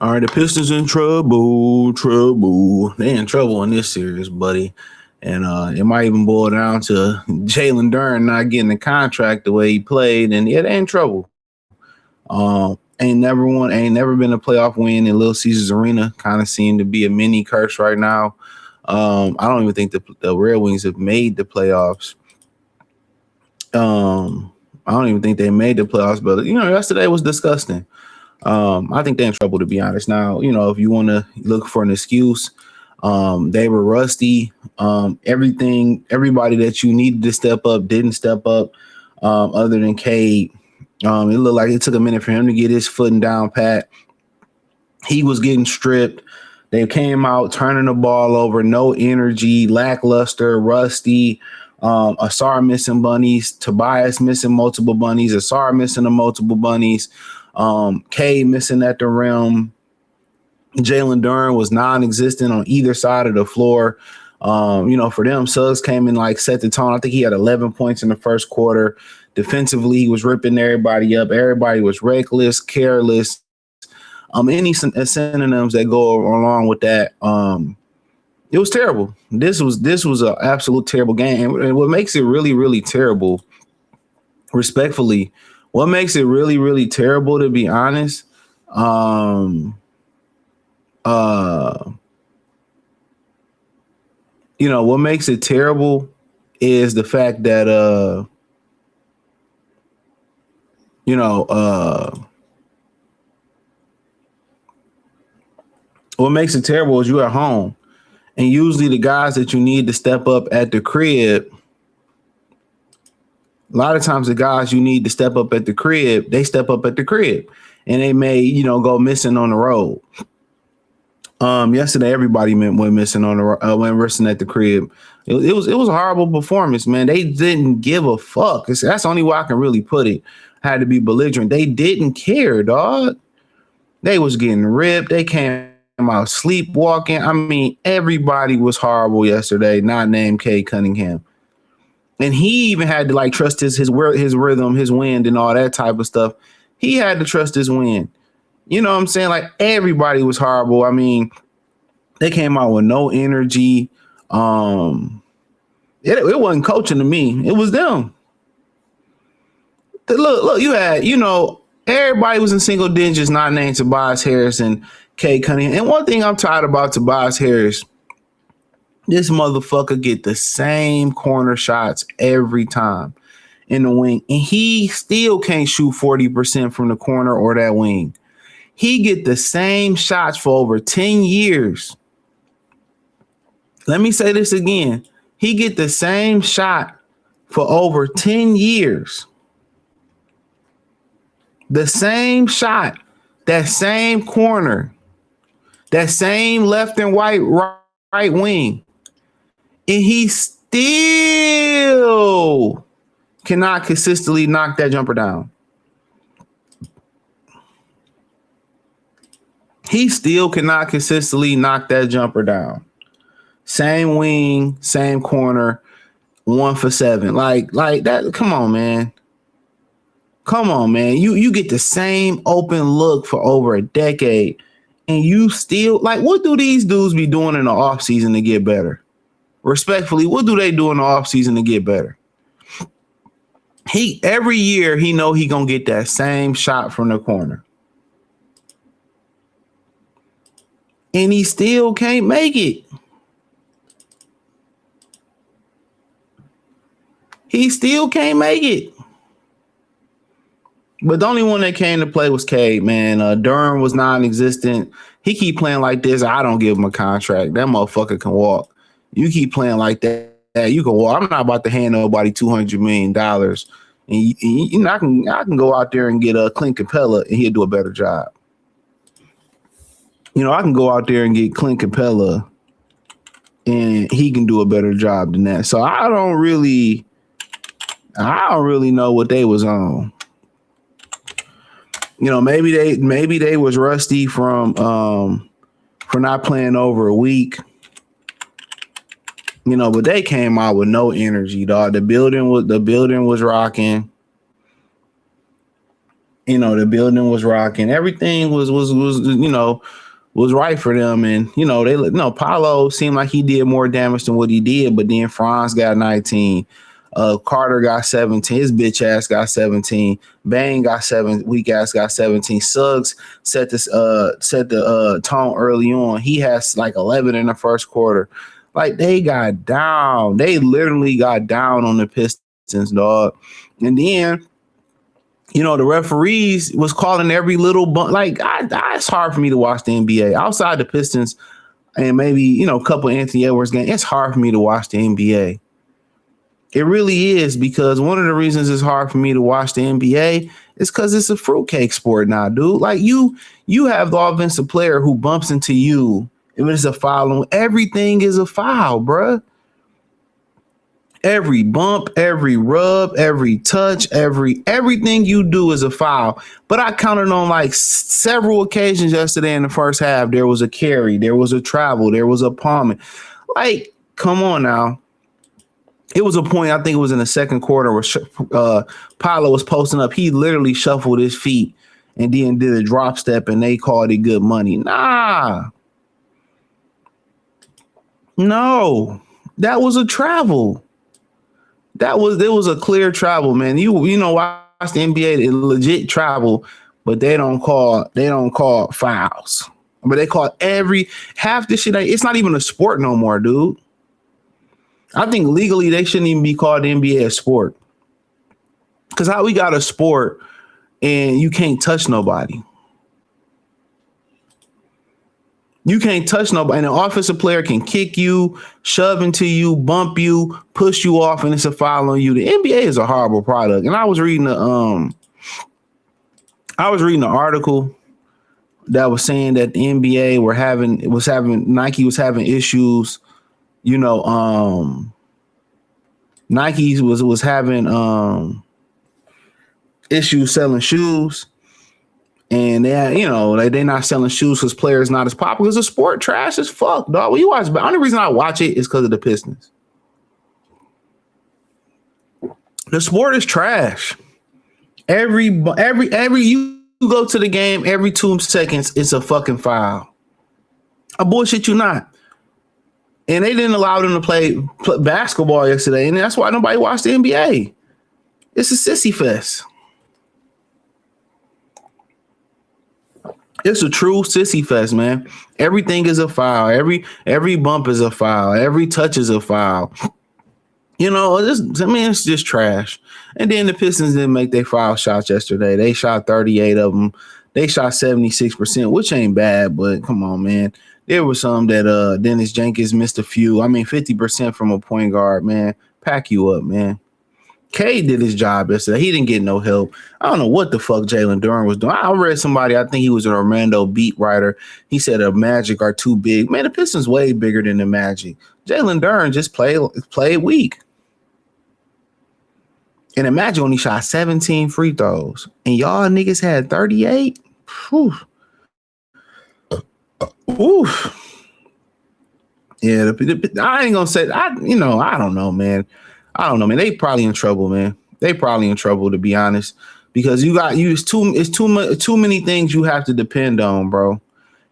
All right, the Pistons in trouble. They in trouble in this series, buddy. And it might even boil down to Jalen Duren not getting the contract the way he played, and yeah, they in trouble. Ain't never been a playoff win in Little Caesars Arena. Kind of seemed to be a mini curse right now. I don't even think the Red Wings have made the playoffs. I don't even think they made the playoffs, but yesterday was disgusting. I think they're in trouble, to be honest. Now, if you want to look for an excuse, they were rusty. Everybody that you needed to step up didn't step up, other than Cade. It looked like it took a minute for him to get his footing down pat. He was getting stripped. They came out turning the ball over, no energy, lackluster, rusty. Asar missing bunnies, Tobias missing multiple bunnies, Asar missing the multiple bunnies, K missing at the rim. Jalen Duren was non-existent on either side of the floor. For them, Suggs came in set the tone. I think he had 11 points in the first quarter. Defensively, he was ripping everybody up. Everybody was reckless, careless. Any synonyms that go along with that. It was terrible. This was an absolute terrible game. And what makes it really, really terrible, respectfully, what makes it really, really terrible, to be honest, what makes it terrible is the fact that what makes it terrible is you're at home. And usually the guys that you need to step up at the crib, a lot of times the guys you need to step up at the crib, they step up at the crib. And they may, go missing on the road. Yesterday, everybody went missing on the went missing at the crib. It was a horrible performance, man. They didn't give a fuck. That's the only way I can really put it. Had to be belligerent. They didn't care, dog. They was getting ripped. They came out sleepwalking. I mean, everybody was horrible yesterday, not named Cade Cunningham. And he even had to trust his rhythm, his wind, and all that type of stuff. He had to trust his wind. You know what I'm saying? Everybody was horrible. I mean, they came out with no energy. It wasn't coaching to me. It was them. Look, you had, everybody was in single digits, not named Tobias Harris and Cade Cunningham. And one thing I'm tired about Tobias Harris, this motherfucker get the same corner shots every time in the wing. And he still can't shoot 40% from the corner or that wing. He get the same shots for over 10 years. Let me say this again. He get the same shot for over 10 years. The same shot, that same corner, that same left and right wing. And he still cannot consistently knock that jumper down. He still cannot consistently knock that jumper down. Same wing, same corner, 1 for 7. Like that. Come on, man. You get the same open look for over a decade, and you still what do these dudes be doing in the offseason to get better? Respectfully, what do they do in the offseason to get better? Every year he know he gonna get that same shot from the corner. And he still can't make it. He still can't make it. But the only one that came to play was Cade, man. Duren was non-existent. He keep playing like this, I don't give him a contract. That motherfucker can walk. You keep playing like that, you can walk. I'm not about to hand nobody $200 million. And I can go out there and get a Clint Capella, and he'll do a better job. I can go out there and get Clint Capella, and he can do a better job than that. So I don't really know what they was on. Maybe they was rusty from for not playing over a week. But they came out with no energy, dog. The building was rocking. The building was rocking. Everything was right for them. And Paolo seemed like he did more damage than what he did. But then Franz got 19. Carter got 17. His bitch ass got 17. Bang got 7. Weak ass got 17. Suggs set the tone early on. He has like 11 in the first quarter. Like they got down. They literally got down on the Pistons, dog. And then the referees was calling every little bump. Like it's hard for me to watch the NBA outside the Pistons and maybe a couple Anthony Edwards games. It's hard for me to watch the NBA. It really is, because one of the reasons it's hard for me to watch the NBA is because it's a fruitcake sport now, dude. Like you have the offensive player who bumps into you. If it's a foul, everything is a foul, bruh. Every bump, every rub, every touch, everything you do is a foul. But I counted on like several occasions yesterday in the first half. There was a carry, there was a travel, there was a palming. Like, come on now. It was a point, I think it was in the second quarter, where Paolo was posting up. He literally shuffled his feet and then did a drop step, and they called it good money. Nah. No. That was a travel. There was a clear travel, man. You know, watch the NBA, it legit travel, but they don't call fouls. But they call half this shit. It's not even a sport no more, dude. I think legally they shouldn't even be called the NBA a sport. Because how we got a sport and you can't touch nobody? You can't touch nobody. And an offensive player can kick you, shove into you, bump you, push you off, and it's a foul on you. The NBA is a horrible product. And I was reading the article that was saying that the NBA Nike was having issues. Nike was having issues selling shoes, and they're not selling shoes because players not as popular. Because the sport trash as fuck, dog. When you watch, the only reason I watch it is because of the Pistons. The sport is trash. Every you go to the game, every 2 seconds it's a fucking foul. I bullshit you not. And they didn't allow them to play basketball yesterday, and that's why nobody watched the NBA. It's a sissy fest. It's a true sissy fest, man. Everything is a foul. Every bump is a foul. Every touch is a foul. It's just trash. And then the Pistons didn't make their foul shots yesterday. They shot 38 of them. They shot 76%, which ain't bad, but come on, man. There was some that Dennis Jenkins missed a few. 50% from a point guard, man. Pack you up, man. K did his job yesterday. He didn't get no help. I don't know what the fuck Jalen Duren was doing. I read somebody, I think he was an Orlando beat writer. He said the Magic are too big. Man, the Pistons way bigger than the Magic. Jalen Duren just played weak. And the Magic only shot 17 free throws. And y'all niggas had 38? Whew. Oof. Yeah, I ain't gonna say. I don't know, man. They probably in trouble, man. They probably in trouble, to be honest, because it's too many things you have to depend on, bro.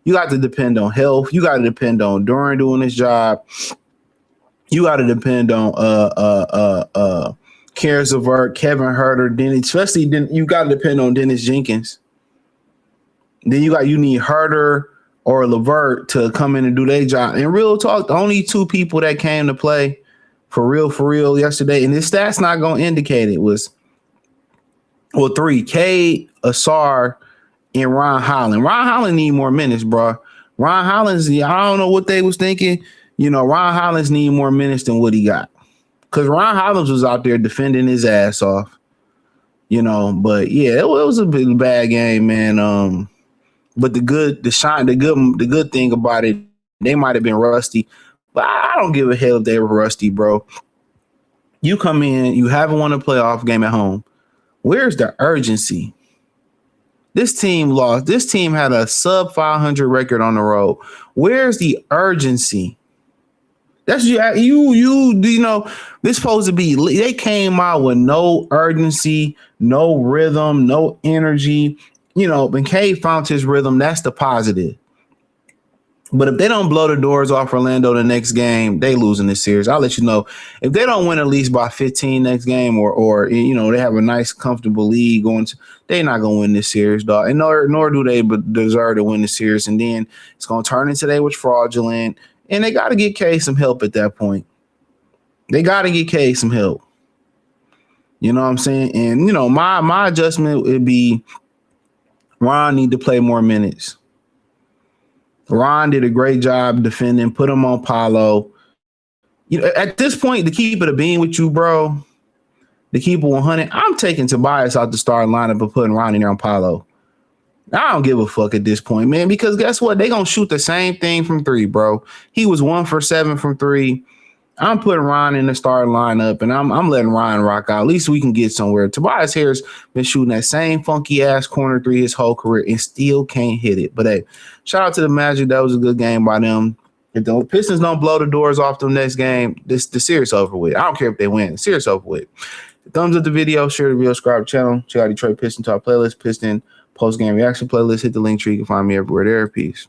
You got to depend on health. You got to depend on Duren doing his job. You got to depend on Karis LeVert, Kevin Huerter, you got to depend on Dennis Jenkins. Then you need Huerter or LeVert to come in and do their job. And real talk, the only 2 people that came to play for real yesterday, and this stats not going to indicate it, was 3, Cade, Asar, and Ron Holland. Ron Holland need more minutes, bro. Ron Holland's, I don't know what they was thinking. Ron Holland's need more minutes than what he got. Because Ron Holland was out there defending his ass off. But yeah, it was a bad game, man. But the good thing about it, they might have been rusty, but I don't give a hell if they were rusty, bro. You come in, you haven't won a playoff game at home. Where's the urgency? This team lost. This team had a sub 500 record on the road. Where's the urgency? That's you know, this supposed to be, they came out with no urgency, no rhythm, no energy. You know, when Cade found his rhythm, that's the positive. But if they don't blow the doors off Orlando the next game, they losing this series. I'll let you know. If they don't win at least by 15 next game, or you know, they have a nice, comfortable lead going to, they're not gonna win this series, dog. And nor do they deserve to win the series. And then it's gonna turn into they was fraudulent. And they gotta get K some help at that point. They gotta get K some help. You know what I'm saying? And you know, my adjustment would be Ron need to play more minutes. Ron did a great job defending, put him on Paolo. You know, at this point, to keep it a bean with you, bro, to keep it 100, I'm taking Tobias out the starting lineup and putting Ron in there on Paolo. I don't give a fuck at this point, man, because guess what? They gonna shoot the same thing from three, bro. He was 1 for 7 from three. I'm putting Ron in the starting lineup, and I'm letting Ron rock out. At least we can get somewhere. Tobias Harris been shooting that same funky ass corner three his whole career and still can't hit it. But hey, shout out to the Magic. That was a good game by them. If the Pistons don't blow the doors off them next game, the series over with. I don't care if they win. The series over with. Thumbs up the video, share the video, subscribe to the channel. Check out Detroit Piston Talk playlist, Piston post game reaction playlist. Hit the link tree. You can find me everywhere there. Peace.